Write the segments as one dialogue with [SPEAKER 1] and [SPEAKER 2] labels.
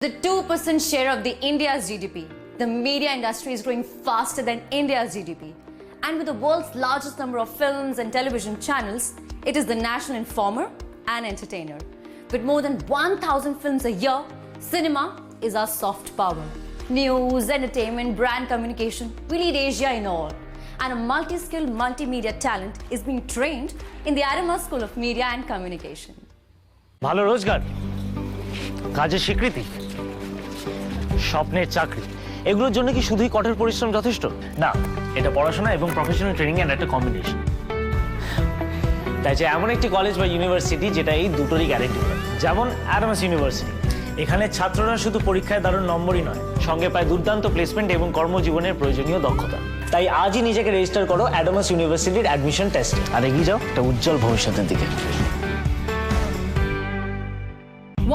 [SPEAKER 1] The 2% share of the India's GDP, the media industry is growing faster than India's GDP. And with the world's largest number of films and television channels, it is the national informer and entertainer. With more than 1,000 films a year, cinema is our soft power. News, entertainment, brand communication, we lead Asia in all. And a multi-skilled multimedia talent is being trained in the Adamas School of Media and Communication.
[SPEAKER 2] ভালো রোজগার, কাজের স্বীকৃতি, স্বপ্নের চাকরি, এগুলোর জন্য কি শুধুই কঠোর পরিশ্রম যথেষ্ট? না, এটা পড়াশোনা এবং প্রফেশনাল ট্রেনিং এর একটা কম্বিনেশন। তাই যে এমন একটি কলেজ বা ইউনিভার্সিটি যেটা এই দুটোরই গ্যারেন্টি দেয়, যেমন অ্যাডামাস ইউনিভার্সিটি। এখানে ছাত্ররা শুধু পরীক্ষায় দারুণ নম্বরই নয়, সঙ্গে পায় দুর্দান্ত প্লেসমেন্ট এবং কর্মজীবনের প্রয়োজনীয় দক্ষতা। তাই আজই নিজেকে রেজিস্টার করো অ্যাডামাস ইউনিভার্সিটির অ্যাডমিশন টেস্টে, আর এগিয়ে যাও একটা উজ্জ্বল ভবিষ্যতের দিকে।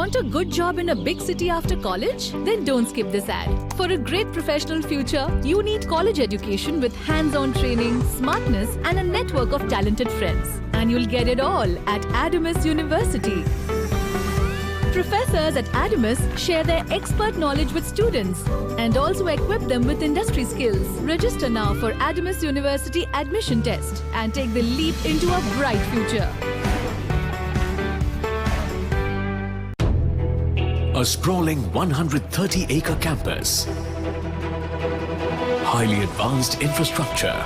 [SPEAKER 3] Want a good job in a big city after college? Then don't skip this ad. For a great professional future, you need college education with hands-on training, smartness, and a network of talented friends. And you'll get it all at Adamas University. Professors at Adamas share their expert knowledge with students and also equip them with industry skills. Register now for Adamas University admission test and take the leap into a bright future.
[SPEAKER 4] A sprawling 130-acre campus, highly advanced infrastructure,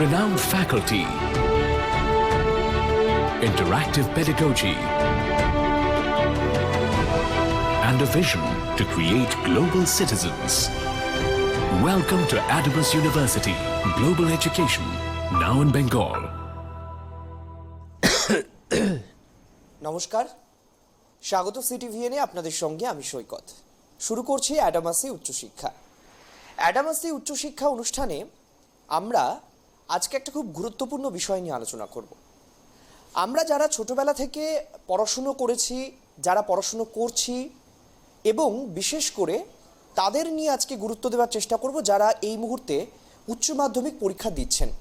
[SPEAKER 4] renowned faculty, interactive pedagogy, and a vision to create global citizens. Welcome to Adamas University, Global Education, now in Bengal.
[SPEAKER 5] নমস্কার, স্বাগত সিটিভিএনে আপনাদের সঙ্গে আমি সৈকত। শুরু করছি অ্যাডামাসে উচ্চশিক্ষা। অ্যাডামাসে উচ্চশিক্ষা অনুষ্ঠানে আমরা আজকে একটা খুব গুরুত্বপূর্ণ বিষয় নিয়ে আলোচনা করব। আমরা যারা ছোটবেলা থেকে পড়াশুনো করেছি, যারা পড়াশুনো করছি, এবং বিশেষ করে তাদের নিয়ে আজকে গুরুত্ব দেওয়ার চেষ্টা করব যারা এই মুহূর্তে উচ্চ মাধ্যমিক পরীক্ষা দিচ্ছেন।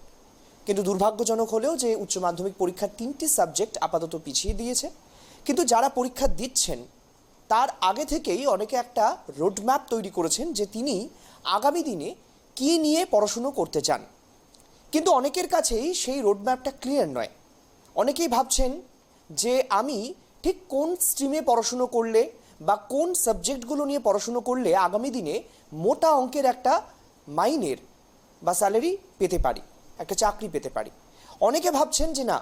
[SPEAKER 5] কিন্তু দুর্ভাগ্যজনক হলেও যে উচ্চ মাধ্যমিক পরীক্ষার 3টি সাবজেক্ট আপাতত পিছিয়ে দিয়েছে, কিন্তু যারা পরীক্ষা দিচ্ছেন তার আগে থেকেই অনেকে একটা রোডম্যাপ তৈরি করেছেন যে তিনি আগামী দিনে কী নিয়ে পড়াশুনো করতে চান। কিন্তু অনেকের কাছেই সেই রোডম্যাপটা ক্লিয়ার নয়। অনেকেই ভাবছেন যে আমি ঠিক কোন স্ট্রিমে পড়াশুনো করলে বা কোন সাবজেক্টগুলো নিয়ে পড়াশুনো করলে আগামী দিনে মোটা অঙ্কের একটা মাইনের বা স্যালারি পেতে পারি, একটা চাকরি পেতে পারি। অনেকে ভাবছেন যে না,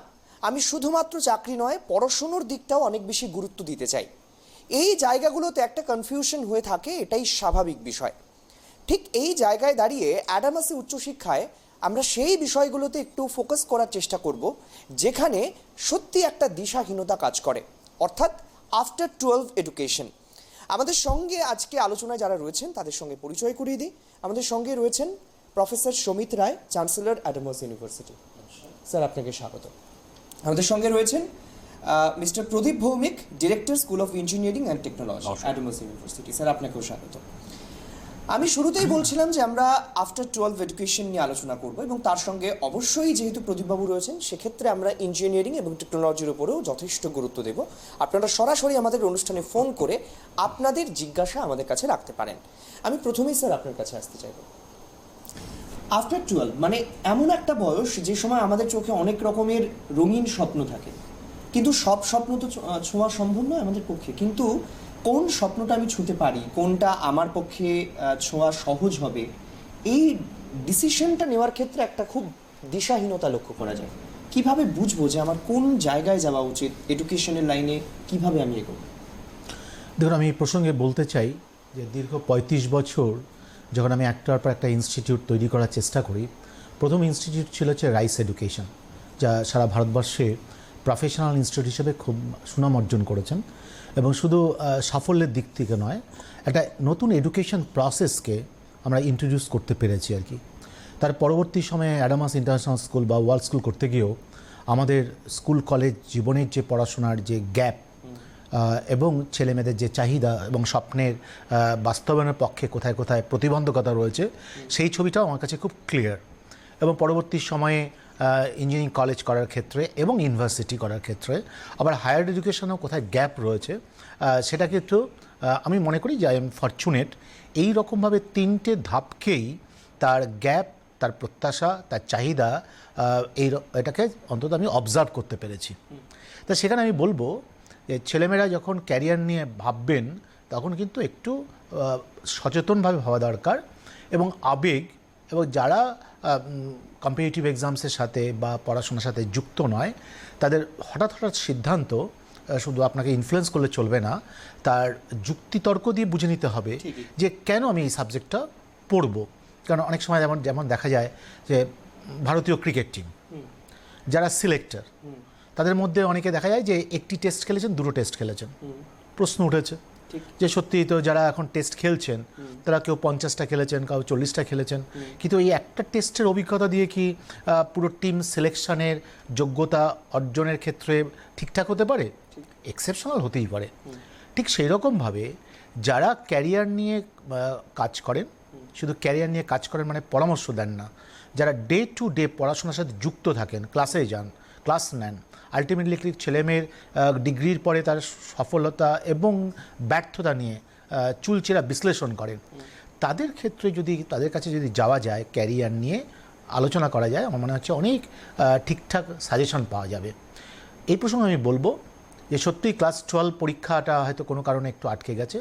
[SPEAKER 5] আমি শুধুমাত্র চাকরি নয়, পড়াশুনোর দিকটাও অনেক বেশি গুরুত্ব দিতে চাই। এই জায়গাগুলোতে একটা কনফিউশন হয়ে থাকে, এটাই স্বাভাবিক বিষয়। ঠিক এই জায়গায় দাঁড়িয়ে অ্যাডামাসে উচ্চশিক্ষায় আমরা সেই বিষয়গুলোতে একটু ফোকাস করার চেষ্টা করব যেখানে সত্যি একটা দিশাহীনতা কাজ করে, অর্থাৎ আফটার 12 এডুকেশন। আমাদের সঙ্গে আজকে আলোচনায় যারা রয়েছেন তাদের সঙ্গে পরিচয় করিয়ে দিই। আমাদের সঙ্গে রয়েছেন professor Samit Roy, chancellor Adamas university. Sir, আপনাকে স্বাগত। আমাদের সঙ্গে রয়েছেন mister Pradip Bhowmick, director school of engineering and technology, Adamas university. Sir, আপনাকেও স্বাগত। আমি শুরুতেই বলছিলাম যে আমরা আফটার 12 এডুকেশন নিয়ে আলোচনা করব, এবং তার সঙ্গে অবশ্যই যেহেতু প্রদীপবাবু রয়েছেন সেক্ষেত্রে আমরা ইঞ্জিনিয়ারিং এবং টেকনোলজির উপরেও যথেষ্ট গুরুত্ব দেব। আপনারা সরাসরি আমাদের অনুষ্ঠানে ফোন করে আপনাদের জিজ্ঞাসা আমাদের কাছে রাখতে পারেন। আমি প্রথমেই স্যার আপনার কাছে আসতে চাইব। আফটার 12 মানে এমন একটা বয়স যে সময় আমাদের চোখে অনেক রকমের রঙিন স্বপ্ন থাকে, কিন্তু সব স্বপ্ন তো ছোঁয়া সম্ভব নয় আমাদের পক্ষে। কিন্তু কোন স্বপ্নটা আমি ছুঁতে পারি, কোনটা আমার পক্ষে ছোঁয়া সহজ হবে, এই ডিসিশনটা নেওয়ার ক্ষেত্রে একটা খুব দিশাহীনতা লক্ষ্য করা যায়। কিভাবে বুঝবো যে আমার কোন জায়গায় যাওয়া উচিত, এডুকেশনের লাইনে কিভাবে আমি এগোবো?
[SPEAKER 6] দেখুন, আমি এই প্রসঙ্গে বলতে চাই যে দীর্ঘ 35 বছর যখন আমি একটার পর একটা ইনস্টিটিউট তৈরি করার চেষ্টা করি, প্রথম ইনস্টিটিউট ছিল হচ্ছে রাইস এডুকেশন, যা সারা ভারতবর্ষে প্রফেশনাল ইনস্টিটিউট হিসেবে খুব সুনাম অর্জন করেছেন, এবং শুধু সাফল্যের দিক থেকে নয়, একটা নতুন এডুকেশন প্রসেসকে আমরা ইন্ট্রোডিউস করতে পেরেছি আর কি। তার পরবর্তী সময়ে অ্যাডামাস ইন্টারন্যাশনাল স্কুল বা ওয়ার্ল্ড স্কুল করতে গিয়েও আমাদের স্কুল কলেজ জীবনের যে পড়াশোনার যে গ্যাপ এবং ছেলেমেয়েদের যে চাহিদা এবং স্বপ্নের বাস্তবায়নের পক্ষে কোথায় কোথায় প্রতিবন্ধকতা রয়েছে, সেই ছবিটাও আমার কাছে খুব ক্লিয়ার। এবং পরবর্তী সময়ে ইঞ্জিনিয়ারিং কলেজ করার ক্ষেত্রে এবং ইউনিভার্সিটি করার ক্ষেত্রে, আবার হায়ার এডুকেশনেও কোথায় গ্যাপ রয়েছে সেটা কিন্তু আমি মনে করি যে আই এম ফরচুনেট এই রকমভাবে 3টে ধাপকেই তার গ্যাপ, তার প্রত্যাশা, তার চাহিদা এটাকে অন্তত আমি অবজার্ভ করতে পেরেছি। তা সেখানে আমি বলবো যে ছেলেমেয়েরা যখন ক্যারিয়ার নিয়ে ভাববেন তখন কিন্তু একটু সচেতনভাবে ভাবা দরকার, এবং আবেগ, এবং যারা কম্পিটিটিভ এক্সামসের সাথে বা পড়াশোনার সাথে যুক্ত নয় তাদের হঠাৎ সিদ্ধান্ত শুধু আপনাকে ইনফ্লুয়েন্স করলে চলবে না, তার যুক্তিতর্ক দিয়ে বুঝে নিতে হবে যে কেন আমি এই সাবজেক্টটা পড়বো। কারণ অনেক সময় যেমন দেখা যায় যে ভারতীয় ক্রিকেট টিম যারা সিলেক্টর, তাদের মধ্যে অনেকে দেখা যায় যে একটি টেস্ট খেলেছেন, 2টো টেস্ট খেলেছেন। প্রশ্ন উঠেছে যে সত্যিই তো যারা এখন টেস্ট খেলছেন তারা কেউ 50টা খেলেছেন, কেউ 40টা খেলেছেন, কিন্তু এই একটা টেস্টের অভিজ্ঞতা দিয়ে কি পুরো টিম সিলেকশনের যোগ্যতা অর্জনের ক্ষেত্রে ঠিকঠাক হতে পারে? এক্সেপশনাল হতেই পারে। ঠিক সেই রকমভাবে যারা ক্যারিয়ার নিয়ে কাজ করেন, শুধু ক্যারিয়ার নিয়ে কাজ করেন মানে পরামর্শ দেন না, যারা ডে টু ডে পড়াশোনার সাথে যুক্ত থাকেন, ক্লাসে যান, ক্লাস নেন, আলটিমেটলি ছেলেমেয়ের ডিগ্রির পরে তার সফলতা এবং ব্যর্থতা নিয়ে চুলচেরা বিশ্লেষণ করেন, তাদের ক্ষেত্রে যদি তাদের কাছে যদি যাওয়া যায়, ক্যারিয়ার নিয়ে আলোচনা করা যায়, আমার মনে হচ্ছে অনেক ঠিকঠাক সাজেশন পাওয়া যাবে। এই প্রসঙ্গে আমি বলবো যে সত্যিই ক্লাস 12 পরীক্ষাটা হয়তো কোনো কারণে একটু আটকে গেছে,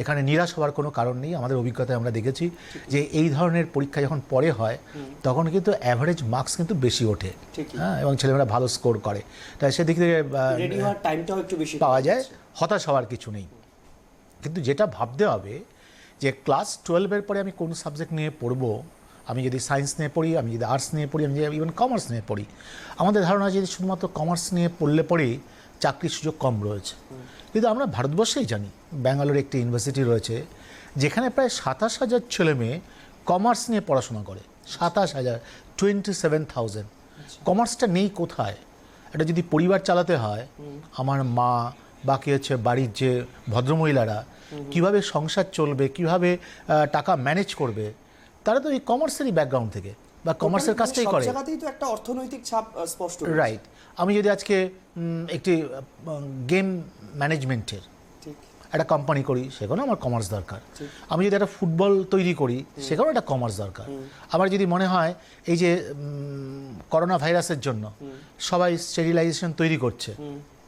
[SPEAKER 6] এখানে নিরাশ হওয়ার কোনো কারণ নেই। আমাদের অভিজ্ঞতায় আমরা দেখেছি যে এই ধরনের পরীক্ষা যখন পরে হয় তখন কিন্তু অ্যাভারেজ মার্কস কিন্তু বেশি ওঠে, হ্যাঁ, এবং ছেলেমেয়েরা ভালো স্কোর করে, তাই সেদিক থেকে
[SPEAKER 5] টাইমটাও একটু বেশি
[SPEAKER 6] পাওয়া যায়, হতাশ হওয়ার কিছু নেই। কিন্তু যেটা ভাবতে হবে যে ক্লাস 12-এর পরে আমি কোন সাবজেক্ট নিয়ে পড়বো, আমি যদি সায়েন্স নিয়ে পড়ি, আমি যদি আর্টস নিয়ে পড়ি, আমি যদি ইভেন কমার্স নিয়ে পড়ি, আমাদের ধারণা যদি শুধুমাত্র কমার্স নিয়ে পড়লে পরেই চাকরির সুযোগ কম রয়েছে। কিন্তু আমরা ভারতবর্ষেই জানি ব্যাঙ্গালোরে একটি ইউনিভার্সিটি রয়েছে যেখানে প্রায় 27,000 ছেলে মেয়ে কমার্স নিয়ে পড়াশোনা করে। 27,000, 27,000। কমার্সটা নেই কোথায়? এটা যদি পরিবার চালাতে হয়, আমার মা বাকি হচ্ছে বাড়ির যে ভদ্রমহিলারা কিভাবে সংসার চলবে, কিভাবে টাকা ম্যানেজ করবে, তারা তো এই কমার্সেরই ব্যাকগ্রাউন্ড থেকে বা কমার্সের কাজটাই করে।
[SPEAKER 5] সব জায়গাতেই তো একটা অর্থনৈতিক ছাপ স্পষ্ট।
[SPEAKER 6] রাইট। আমি যদি আজকে একটি গেম ম্যানেজমেন্টের একটা কোম্পানি করি, সেখানেও আমার কমার্স দরকার। আমি যদি একটা ফুটবল তৈরি করি, সেখানেও একটা কমার্স দরকার। আমার যদি মনে হয় এই যে করোনা ভাইরাসের জন্য সবাই স্টেরিলাইজেশন তৈরি করছে,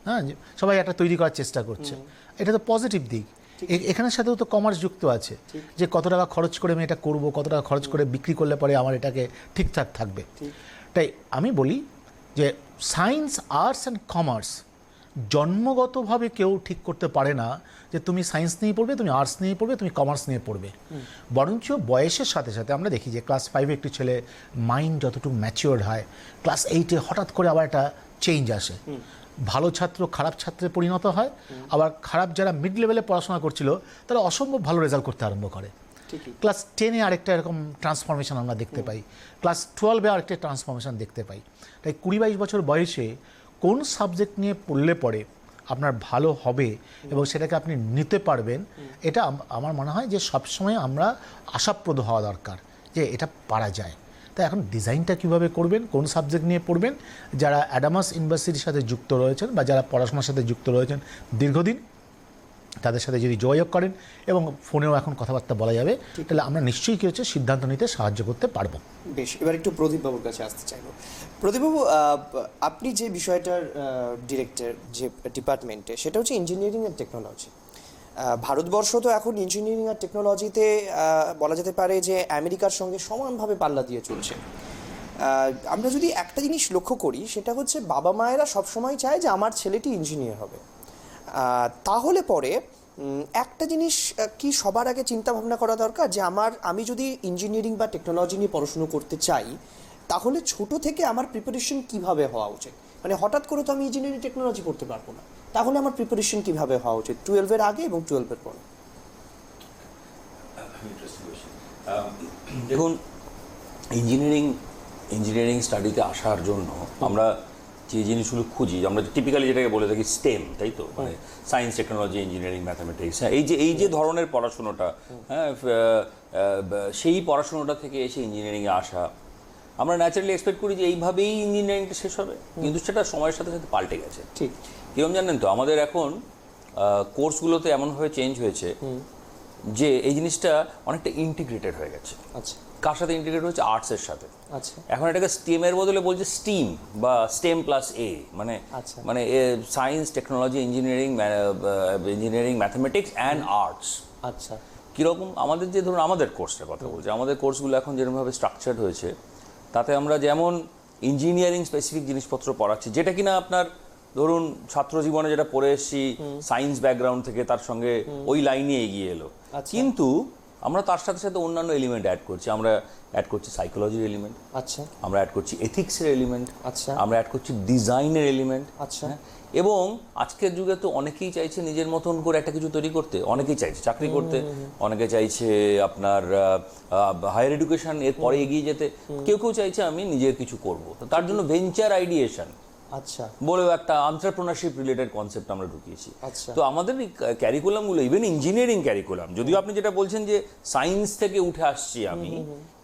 [SPEAKER 6] হ্যাঁ, সবাই একটা তৈরি করার চেষ্টা করছে, এটা তো পজিটিভ দিক। এখানের সাথেও তো কমার্স যুক্ত আছে, যে কত টাকা খরচ করে আমি এটা করবো, কত টাকা খরচ করে বিক্রি করলে পরে আমার এটাকে ঠিকঠাক থাকবে। তাই আমি বলি যে সায়েন্স, আর্টস অ্যান্ড কমার্স জন্মগতভাবে কেউ ঠিক করতে পারে না যে তুমি সায়েন্স নিয়ে পড়বে, তুমি আর্টস নিয়ে পড়বে, তুমি কমার্স নিয়ে পড়বে। বরঞ্চ বয়সের সাথে সাথে আমরা দেখি যে ক্লাস 5-এ একটি ছেলে মাইন্ড যতটুকু ম্যাচিওর্ড হয়, ক্লাস 8-এ হঠাৎ করে আবার একটা চেঞ্জ আসে। ভালো ছাত্র খারাপ ছাত্রে পরিণত হয়, আবার খারাপ যারা মিড লেভেলে পড়াশোনা করছিল তারা অসম্ভব ভালো রেজাল্ট করতে আরম্ভ করে। ক্লাস 10-এ আরেকটা এরকম ট্রান্সফরমেশন আমরা দেখতে পাই, ক্লাস 12-এ আরেকটা ট্রান্সফরমেশন দেখতে পাই। তাই 20-22 বছর বয়সে কোন সাবজেক্ট নিয়ে পড়লে পরে আপনার ভালো হবে এবং সেটাকে আপনি নিতে পারবেন, এটা আমার মনে হয় যে সবসময় আমরা আশাপ্রদ হওয়া দরকার যে এটা পারা যায়। তাই এখন ডিজাইনটা কীভাবে করবেন, কোন সাবজেক্ট নিয়ে পড়বেন, যারা অ্যাডামাস ইউনিভার্সিটির সাথে যুক্ত রয়েছেন বা যারা পড়াশোনার সাথে যুক্ত রয়েছেন দীর্ঘদিন, তাদের সাথে যদি যোগাযোগ করেন এবং ফোনেও এখন কথাবার্তা বলা যাবে, তাহলে আমরা নিশ্চয়ই কি হচ্ছে সিদ্ধান্ত নিতে সাহায্য করতে পারবো।
[SPEAKER 5] বেশ, এবার একটু প্রদীপবাবুর কাছে আসতে চাইবো। প্রদীপবাবু, আপনি যে বিষয়টার ডিরেক্টর যে ডিপার্টমেন্টে, সেটা হচ্ছে ইঞ্জিনিয়ারিং অ্যান্ড টেকনোলজি। ভারতবর্ষ তো এখন ইঞ্জিনিয়ারিং আর টেকনোলজিতে বলা যেতে পারে যে আমেরিকার সঙ্গে সমানভাবে পাল্লা দিয়ে চলছে। আমরা যদি একটা জিনিস লক্ষ্য করি, সেটা হচ্ছে বাবা মায়েরা সবসময় চায় যে আমার ছেলেটি ইঞ্জিনিয়ার হবে। তাহলে পরে একটা জিনিস কি সবার আগে চিন্তা ভাবনা করা দরকার যে আমি যদি ইঞ্জিনিয়ারিং বা টেকনোলজি নিয়ে পড়াশুনো করতে চাই, তাহলে ছোট থেকে আমার প্রিপারেশন কিভাবে হওয়া উচিত? মানে হঠাৎ করে তো আমি ইঞ্জিনিয়ারিং টেকনোলজি পড়তে পারবো না, তাহলে আমার প্রিপারেশন কিভাবে হওয়া উচিত 12-এর আগে এবং 12-এর পরে?
[SPEAKER 7] দেখুন, ইঞ্জিনিয়ারিং স্টাডিতে আসার জন্য আমরা যে জিনিসগুলো খুঁজি, আমরা টিপিক্যালি যেটাকে বলে থাকি স্টেম, তাই তো, মানে সায়েন্স, টেকনোলজি, ইঞ্জিনিয়ারিং, ম্যাথামেটিক্স, হ্যাঁ, এই যে ধরনের পড়াশুনোটা, হ্যাঁ, সেই পড়াশুনোটা থেকে এসে ইঞ্জিনিয়ারিংয়ে আসা, আমরা ন্যাচারালি এক্সপেক্ট করি যে এইভাবেই ইঞ্জিনিয়ারিংটা শেষ হবে, কিন্তু সেটা সময়ের সাথে সাথে পাল্টে গেছে।
[SPEAKER 5] ঠিক
[SPEAKER 7] কিরকম জানেন তো, আমাদের এখন কোর্সগুলোতে এমনভাবে চেঞ্জ হয়েছে যে এই জিনিসটা অনেকটা ইন্টিগ্রেটেড হয়ে গেছে।
[SPEAKER 5] আচ্ছা
[SPEAKER 7] কার সাথে ইন্টিগ্রেট হচ্ছে? আর্টসের সাথে।
[SPEAKER 5] আচ্ছা
[SPEAKER 7] এখন এটাকে স্টেমের বদলে বলছে স্টিম বা স্টেম প্লাস এ, মানে
[SPEAKER 5] আচ্ছা।
[SPEAKER 7] মানে science, technology, engineering, mathematics and arts.
[SPEAKER 5] আচ্ছা
[SPEAKER 7] কীরকম আমাদের যে ধরুন আমাদের কোর্সটার কথা বলছি, আমাদের কোর্সগুলো এখন যেরকমভাবে স্ট্রাকচার্ড হয়েছে তাতে আমরা যেমন ইঞ্জিনিয়ারিং স্পেসিফিক জিনিসপত্র পড়াচ্ছি, যেটা কিনা আপনার ধরুন ছাত্র জীবনে যেটা পড়ে এসেছি সায়েন্স ব্যাকগ্রাউন্ড থেকে তার সঙ্গে ওই লাইনে এগিয়ে এলো, কিন্তু আমরা তার সাথে সাথে অন্যান্য এলিমেন্ট অ্যাড করছি। আমরা অ্যাড করছি সাইকোলজির এলিমেন্ট,
[SPEAKER 5] আচ্ছা
[SPEAKER 7] আমরা অ্যাড করছি এথিক্সের এলিমেন্ট,
[SPEAKER 5] আচ্ছা
[SPEAKER 7] আমরা অ্যাড করছি ডিজাইনের এলিমেন্ট।
[SPEAKER 5] আচ্ছা
[SPEAKER 7] এবং আজকের যুগে তো অনেকেই চাইছে নিজের মতন করে একটা কিছু তৈরি করতে, অনেকেই চাইছে চাকরি করতে, অনেকে চাইছে আপনার হায়ার এডুকেশন এর পরে এগিয়ে যেতে, কেউ কেউ চাইছে আমি নিজের কিছু করব। তো তার জন্য ভেঞ্চার আইডিয়েশন
[SPEAKER 5] আচ্ছা
[SPEAKER 7] বলেও একটা এন্টারপ্রেনারশিপ রিলেটেড কনসেপ্ট আমরা ঢুকিয়েছি।
[SPEAKER 5] আচ্ছা।
[SPEAKER 7] তো আমাদের এই ক্যারিকুলামগুলো, ইভেন ইঞ্জিনিয়ারিং ক্যারিকুলাম, যদিও আপনি যেটা বলছেন যে সায়েন্স থেকে উঠে আসছি আমি,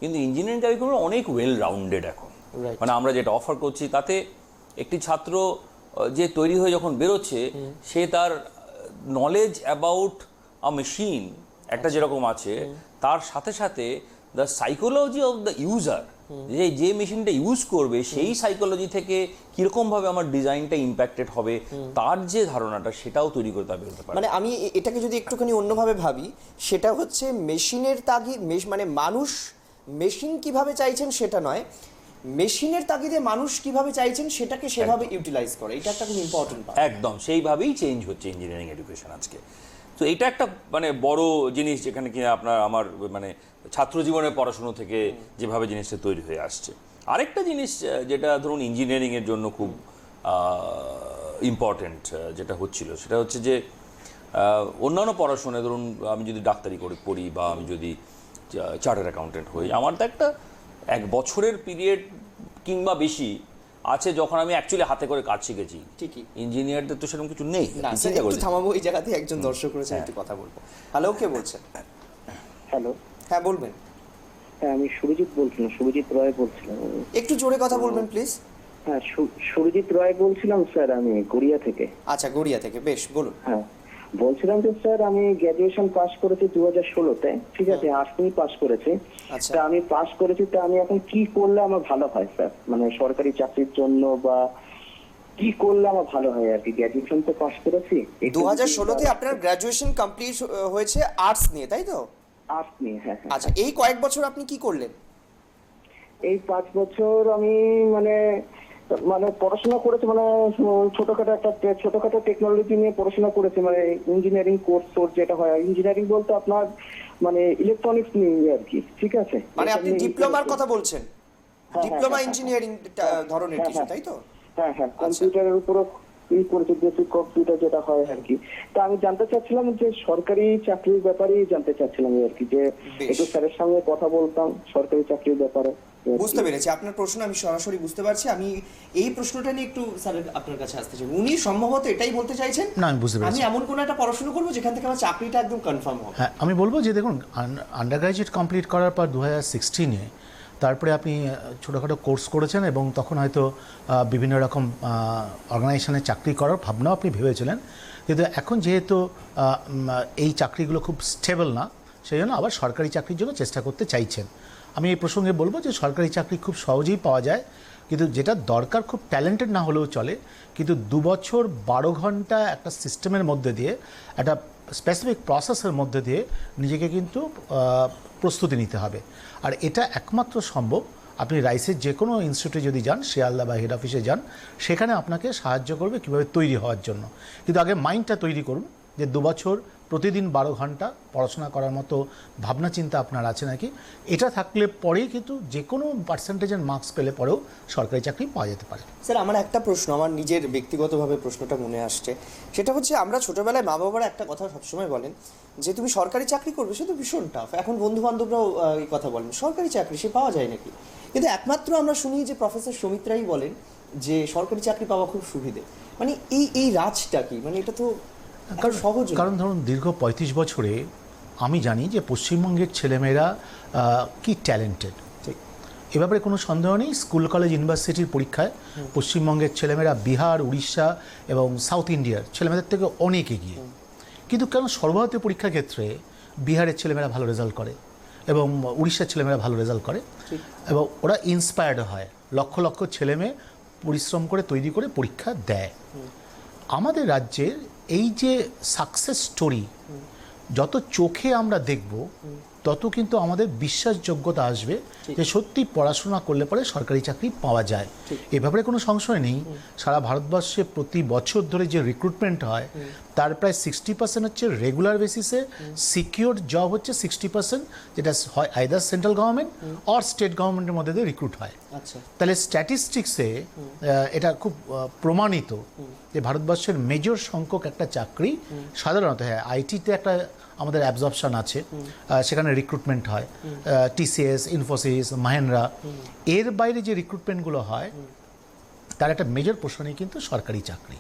[SPEAKER 7] কিন্তু ইঞ্জিনিয়ারিং ক্যারিকুলাম অনেক ওয়েল রাউন্ডেড এখন।
[SPEAKER 5] Right.
[SPEAKER 7] মানে আমরা যেটা অফার করছি তাতে একটি ছাত্র যে তৈরি হয়ে যখন বেরোচ্ছে, সে তার নলেজ অ্যাবাউট আ মেশিন একটা যেরকম আছে, তার সাথে সাথে the psychology of the user, যে মেশিনটা ইউজ করবে সেই সাইকোলজি থেকে কিরকমভাবে আমার ডিজাইনটা ইম্প্যাক্টেড হবে, তার যে ধারণাটা সেটাও তৈরি করতে হবে।
[SPEAKER 5] মানে আমি এটাকে যদি একটুখানি অন্যভাবে ভাবি, সেটা হচ্ছে মেশিনের তাগিদ, মানে মানুষ মেশিন কিভাবে চাইছেন সেটা নয়, মেশিনের তাগিদে মানুষ কিভাবে চাইছেন সেটাকে সেভাবে ইউটিলাইজ করে, এটা একটা খুব ইম্পর্টেন্ট পার্ট।
[SPEAKER 7] একদম সেইভাবেই চেঞ্জ হচ্ছে ইঞ্জিনিয়ারিং এডুকেশন আজকে। তো এটা একটা মানে বড় জিনিস, যেখানে কিনা আপনার আমার মানে ছাত্র জীবনের পড়াশুনো থেকে যেভাবে জিনিসটা তৈরি হয়ে আসছে। আরেকটা জিনিস যেটা ধরুন ইঞ্জিনিয়ারিংয়ের জন্য খুব ইম্পর্টেন্ট যেটা হচ্ছিল, সেটা হচ্ছে যে অন্যান্য পড়াশোনায় ধরুন আমি যদি ডাক্তারি পড়ি বা আমি যদি চার্টার্ড অ্যাকাউন্টেন্ট হই, আমার তো একটা 1 বছরের পিরিয়ড কিংবা বেশি আছে যখন আমি অ্যাকচুয়ালি হাতে করে কাজ শিখেছি।
[SPEAKER 5] ঠিকই।
[SPEAKER 7] ইঞ্জিনিয়ারদের তো সেরকম কিছু নেই।
[SPEAKER 5] না স্যার, একটু থামাবো, এই জায়গাতে একজন দর্শক রয়েছেন, একটু কথা বলবো। হ্যালো, কে বলছেন?
[SPEAKER 8] হ্যালো,
[SPEAKER 5] হ্যাঁ বলবেন।
[SPEAKER 8] হ্যাঁ আমি সুরজিৎ বলছিলাম, সুরজিৎ রয় বলছিলাম।
[SPEAKER 5] একটু জোরে কথা বলবেন প্লিজ।
[SPEAKER 8] হ্যাঁ সুরজিৎ রয় বলছিলাম স্যার, আমি গড়িয়া থেকে।
[SPEAKER 5] আচ্ছা, গড়িয়া থেকে, বেশ বলুন।
[SPEAKER 8] হ্যাঁ বলছিলাম যে স্যার আমি গ্র্যাজুয়েশন পাস করেছি 2016-তে, ঠিক আছে, আর্টস নিয়ে পাস করেছি।
[SPEAKER 5] আচ্ছা।
[SPEAKER 8] তা আমি পাস করেছি, তা আমি এখন কি করলে আমার ভালো হয় স্যার, মানে সরকারি চাকরির জন্য বা কি করলে আমার ভালো হয় আর কি? গ্র্যাজুয়েশন তো পাস করেছি।
[SPEAKER 5] 2016-তে আপনার গ্র্যাজুয়েশন কমপ্লিট হয়েছে আর্টস নিয়ে, তাই তো?
[SPEAKER 8] আর্টস নিয়ে, হ্যাঁ।
[SPEAKER 5] আচ্ছা, এই কয়েক বছর আপনি কি করলেন?
[SPEAKER 8] এই 5 বছর আমি মানে পড়াশোনা করেছি, মানে ছোটখাটো টেকনোলজি নিয়ে পড়াশোনা করেছি, মানে ইঞ্জিনিয়ারিং কোর্স যেটা হয়, ইঞ্জিনিয়ারিং বলতে আপনার মানে ইলেকট্রনিক্স নিয়ে আর কি, ঠিক আছে।
[SPEAKER 5] মানে আপনি ডিপ্লোমার কথা বলছেন?
[SPEAKER 8] হ্যাঁ,
[SPEAKER 5] ডিপ্লোমা
[SPEAKER 8] হ্যাঁ,
[SPEAKER 5] ইঞ্জিনিয়ারিং ধরনের
[SPEAKER 8] হ্যাঁ,
[SPEAKER 5] কিছু,
[SPEAKER 8] হ্যাঁ।
[SPEAKER 5] তাই তো?
[SPEAKER 8] হ্যাঁ হ্যাঁ, কম্পিউটারের উপরও করেছি, বেসিক কম্পিউটার যেটা হয় আর কি। তা আমি জানতে চাচ্ছিলাম যে সরকারি চাকরির ব্যাপারেই জানতে চাচ্ছিলাম আর কি, যে
[SPEAKER 5] বেশ।
[SPEAKER 8] একটু স্যারের সঙ্গে কথা বলতাম সরকারি চাকরির ব্যাপারে।
[SPEAKER 5] বুঝতে পেরেছি আপনার প্রশ্ন, আমি সরাসরি বুঝতে পারছি। আমি এই প্রশ্নটা নিয়ে একটু স্যার আপনার কাছে আসতে চাই। উনি সম্ভবত এটাই বলতে চাইছেন,
[SPEAKER 6] না, আমি বুঝতে পেরেছি।
[SPEAKER 5] আমি এমন কোনো একটা পড়াশোনা করবো যেখান থেকে আমার চাকরিটা একদম কনফার্ম হবে।
[SPEAKER 6] হ্যাঁ, আমি বলবো যে দেখুন, আন্ডার গ্র্যাজুয়েট কমপ্লিট করার পর 2016-এ তারপরে আপনি ছোটোখাটো কোর্স করেছেন এবং তখন হয়তো বিভিন্ন রকম অর্গানাইজেশনে চাকরি করার ভাবনাও আপনি ভেবেছিলেন, কিন্তু এখন যেহেতু এই চাকরিগুলো খুব স্টেবল না, সেই জন্য আবার সরকারি চাকরির জন্য চেষ্টা করতে চাইছেন। আমি এই প্রসঙ্গে বলবো যে সরকারি চাকরি খুব সহজেই পাওয়া যায়, কিন্তু যেটা দরকার খুব ট্যালেন্টেড না হলেও চলে, কিন্তু 2 বছর 12 ঘন্টা একটা সিস্টেমের মধ্যে দিয়ে, একটা স্পেসিফিক প্রসেসের মধ্যে দিয়ে নিজেকে কিন্তু প্রস্তুতি নিতে হবে। আর এটা একমাত্র সম্ভব আপনি রাইসের যে কোনো ইনস্টিটিউটে যদি যান, শিয়ালদা বা হেড অফিসে যান, সেখানে আপনাকে সাহায্য করবে কীভাবে তৈরি হওয়ার জন্য। কিন্তু আগে মাইন্ডটা তৈরি করুন যে 2 বছর প্রতিদিন 12 ঘন্টা পড়াশোনা করার মতো ভাবনা চিন্তা আপনার আছে নাকি। এটা থাকলে পরেই কিন্তু যে কোনো পার্সেন্টেজের মার্কস পেলে পরেও সরকারি চাকরি পাওয়া যেতে পারে।
[SPEAKER 5] স্যার, আমার একটা প্রশ্ন, আমার নিজের ব্যক্তিগতভাবে প্রশ্নটা মনে আসছে, সেটা হচ্ছে আমরা ছোটোবেলায় মা বাবারা একটা কথা সবসময় বলেন যে তুমি সরকারি চাকরি করবে, সে তো ভীষণ টাফ। এখন বন্ধু বান্ধবরাও এই কথা বলেন, সরকারি চাকরি সে পাওয়া যায় নাকি? কিন্তু একমাত্র আমরা শুনি যে প্রফেসর সৌমিত্রাই বলেন যে সরকারি চাকরি পাওয়া খুব সুবিধে। মানে এই রাজটা কি? মানে এটা তো সহজ।
[SPEAKER 6] কারণ ধরুন দীর্ঘ 35 বছরে আমি জানি যে পশ্চিমবঙ্গের ছেলেমেয়েরা কি ট্যালেন্টেড।
[SPEAKER 5] ঠিক।
[SPEAKER 6] এ ব্যাপারে কোনো সন্দেহ নেই। স্কুল কলেজ ইউনিভার্সিটির পরীক্ষায় পশ্চিমবঙ্গের ছেলেমেয়েরা বিহার, উড়িষ্যা এবং সাউথ ইন্ডিয়ার ছেলেমেয়েদের থেকে অনেক এগিয়ে। কিন্তু কেন সর্বভারতীয় পরীক্ষার ক্ষেত্রে বিহারের ছেলেমেয়েরা ভালো রেজাল্ট করে এবং উড়িষ্যার ছেলেমেয়েরা ভালো রেজাল্ট করে এবং ওরা ইন্সপায়ার্ড হয়, লক্ষ লক্ষ ছেলেমেয়ে পরিশ্রম করে তৈরি করে পরীক্ষা দেয়। আমাদের রাজ্যের এই যে সাকসেস স্টোরি যত চোখে আমরা দেখব তত কিন্তু আমাদের বিশ্বাসযোগ্যতা আসবে যে সত্যি পড়াশোনা করলে পরে সরকারি চাকরি পাওয়া যায়। এ ব্যাপারে কোনো সংশয় নেই। সারা ভারতবর্ষে প্রতি বছর ধরে যে রিক্রুটমেন্ট হয় তার প্রায় 60% হচ্ছে রেগুলার বেসিসে, সিকিউর জব হচ্ছে 60%, যেটা হয় either central government or state গভর্নমেন্টের মধ্যে দিয়ে রিক্রুট হয়। তাহলে স্ট্যাটিস্টিক্সে এটা খুব প্রমাণিত যে ভারতবর্ষের মেজর সংখ্যক একটা চাকরি সাধারণত, হ্যাঁ আইটিতে একটা আমাদের অ্যাবজর্পশন আছে, সেখানে রিক্রুটমেন্ট হয়, টিসিএস, ইনফোসিস, মাহেন্দ্রা, এর বাইরে যে রিক্রুটমেন্টগুলো হয় তার একটা মেজর পোর্শনই কিন্তু সরকারি চাকরি।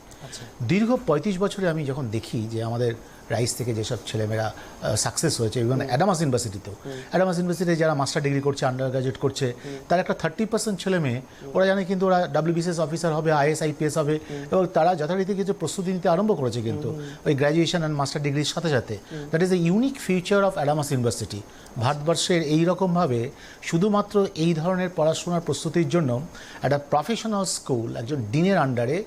[SPEAKER 6] দীর্ঘ 35 বছরে আমি যখন দেখি যে আমাদের রাইস থেকে যেসব ছেলেমেয়েরা সাকসেস হয়েছে, ইভেন অ্যাডামাস ইউনিভার্সিটিতেও, অ্যাডামাস ইউনিভার্সিটিতে যারা মাস্টার ডিগ্রি করছে, আন্ডার গ্রাজুয়েট করছে, তার একটা 30% ছেলে মেয়ে ওরা জানে কিন্তু ওরা WBCS অফিসার হবে, IAS IPS হবে, এবং তারা যথারীতি কিছু প্রস্তুতি নিতে আরম্ভ করেছে কিন্তু ওই গ্র্যাজুয়েশন অ্যান্ড মাস্টার ডিগ্রির সাথে সাথে। That is a unique future of Adamas university. ভারতবর্ষের এইরকমভাবে শুধুমাত্র এই ধরনের পড়াশোনার প্রস্তুতির জন্য একটা প্রফেশনাল স্কুল একজন ডিনের আন্ডারে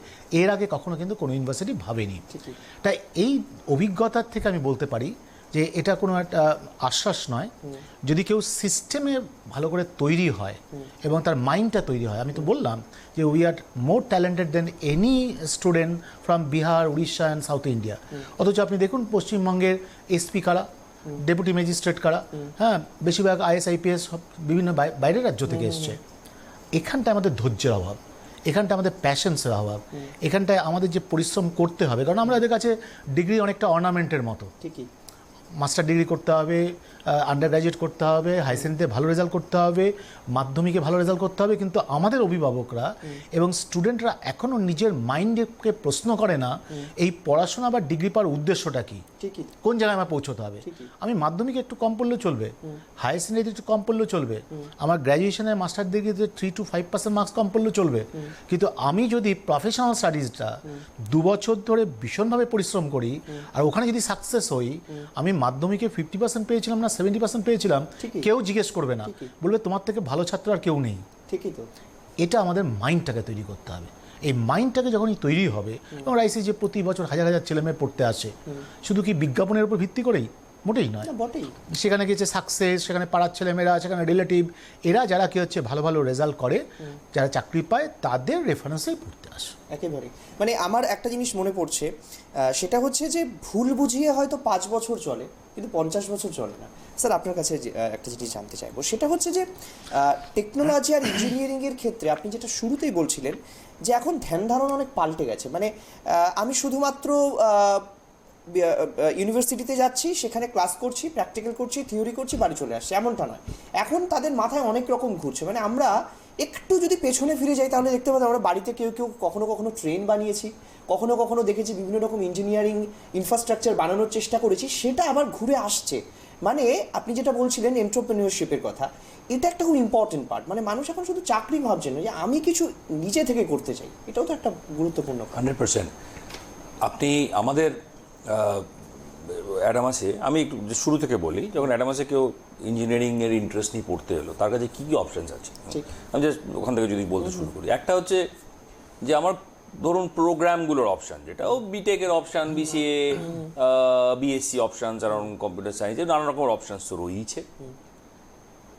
[SPEAKER 6] এর আগে কখনো কিন্তু কোনো ইউনিভার্সিটি ভাবেনি। তাই এই অভিজ্ঞতার থেকে আমি বলতে পারি যে এটা কোনো একটা আশ্বাস নয়। যদি কেউ সিস্টেমে ভালো করে তৈরি হয় এবং তার মাইন্ডটা তৈরি হয়, আমি তো বললাম যে we are more talented than any student from Bihar, Orissa and south India. অথচ আপনি দেখুন পশ্চিমবঙ্গের এসপি কারা, ডেপুটি ম্যাজিস্ট্রেট কারা, হ্যাঁ বেশিরভাগ IAS IPS বিভিন্ন বাইরের রাজ্য থেকে এসছে। এখানটায় আমাদের ধৈর্যের অভাব, এখানটা আমাদের প্যাশন্সের অভাব, এখানটায় আমাদের যে পরিশ্রম করতে হবে, কারণ আমরা এদের কাছে ডিগ্রি অনেকটা অর্নামেন্টের মতো। ঠিকই, মাস্টার ডিগ্রি করতে হবে, আন্ডার গ্র্যাজুয়েট করতে হবে, হাই সেকেন্ডারিতে ভালো রেজাল্ট করতে হবে, মাধ্যমিকে ভালো রেজাল্ট করতে হবে, কিন্তু আমাদের অভিভাবকরা এবং স্টুডেন্টরা এখনও নিজের মাইন্ডকে প্রশ্ন করে না এই পড়াশোনা বা ডিগ্রি পাওয়ার উদ্দেশ্যটা কী, কোন জায়গায় আমার পৌঁছতে হবে। আমি মাধ্যমিকে একটু কম পড়লেও চলবে, হায়ার সেকেন্ডারিতে একটু কম পড়লেও চলবে, আমার গ্র্যাজুয়েশনের মাস্টার ডিগ্রিতে 3 to 5% মার্কস কম পড়লেও চলবে, কিন্তু আমি যদি প্রফেশনাল স্টাডিজটা 2 বছর ধরে ভীষণভাবে পরিশ্রম করি আর ওখানে যদি সাকসেস হই, আমি মাধ্যমিকে 50% পেয়েছিলাম না 70% পেয়েছিলাম, কেউ জিজ্ঞেস করবে না, বলবে তোমার থেকে ভালো ছাত্র আর কেউ নেই। ঠিকই তো, এটা আমাদের মাইন্ডটাকে তৈরি করতে হবে। এই মাইন্ডটাকে যখনই তৈরি হবে, এবং রাইসে যে প্রতি বছর হাজার হাজার ছেলেমেয়ে পড়তে আসে, শুধু কি বিজ্ঞাপনের উপর ভিত্তি করেই? মোটেই নয়। সেখানে গিয়েছে সাকসেস, সেখানে পাড়ার ছেলেমেয়েরা, সেখানে রিলেটিভ, এরা যারা কি হচ্ছে ভালো ভালো রেজাল্ট করে, যারা চাকরি পায়, তাদের রেফারেন্সেই পড়তে আসে।
[SPEAKER 5] একেবারে, মানে আমার একটা জিনিস মনে পড়ছে, সেটা হচ্ছে যে ভুল বুঝিয়ে হয়তো 5 বছর চলে কিন্তু 50 বছর চলে না। স্যার আপনার কাছে একটা জিনিস জানতে চাইবো, সেটা হচ্ছে যে টেকনোলজি আর ইঞ্জিনিয়ারিংয়ের ক্ষেত্রে আপনি যেটা শুরুতেই বলছিলেন যে এখন ধ্যান ধারণা অনেক পাল্টে গেছে। মানে আমি শুধুমাত্র ইউনিভার্সিটিতে যাচ্ছি, সেখানে ক্লাস করছি, প্র্যাকটিক্যাল করছি, থিওরি করছি, বাড়ি চলে আসছি, এমনটা নয়। এখন তাদের মাথায় অনেক রকম ঘুরছে। মানে আমরা একটু যদি পেছনে ফিরে যাই তাহলে দেখতে পাবো আমরা বাড়িতে কেউ কেউ কখনো কখনো ট্রেন বানিয়েছি, কখনো কখনো দেখেছি বিভিন্ন রকম ইঞ্জিনিয়ারিং ইনফ্রাস্ট্রাকচার বানানোর চেষ্টা করেছি, সেটা আবার ঘুরে আসছে। মানে আপনি যেটা বলছিলেন এন্টারপ্রেনিয়রশিপের কথা, এটা একটা খুব ইম্পর্টেন্ট পার্ট। মানে মানুষ এখন শুধু চাকরি ভাবছে না, যে আমি কিছু নিজে থেকে করতে চাই, এটাও তো একটা গুরুত্বপূর্ণ।
[SPEAKER 7] 100%। আপনি আমাদের অ্যাডামাসে, আমি একটু শুরু থেকে বলি, যখন অ্যাডামাসে কেউ ইঞ্জিনিয়ারিংয়ের ইন্টারেস্ট নিয়ে পড়তে এলো, তার কাছে কী কী অপশানস আছে, আমি জাস্ট ওখান থেকে যদি বলতে শুরু করি। একটা হচ্ছে যে আমার ধরুন প্রোগ্রামগুলোর অপশান, যেটাও বিটেকের option, BCA, BSc options around computer সায়েন্সের নানা রকমের অপশানস তো রয়েছে।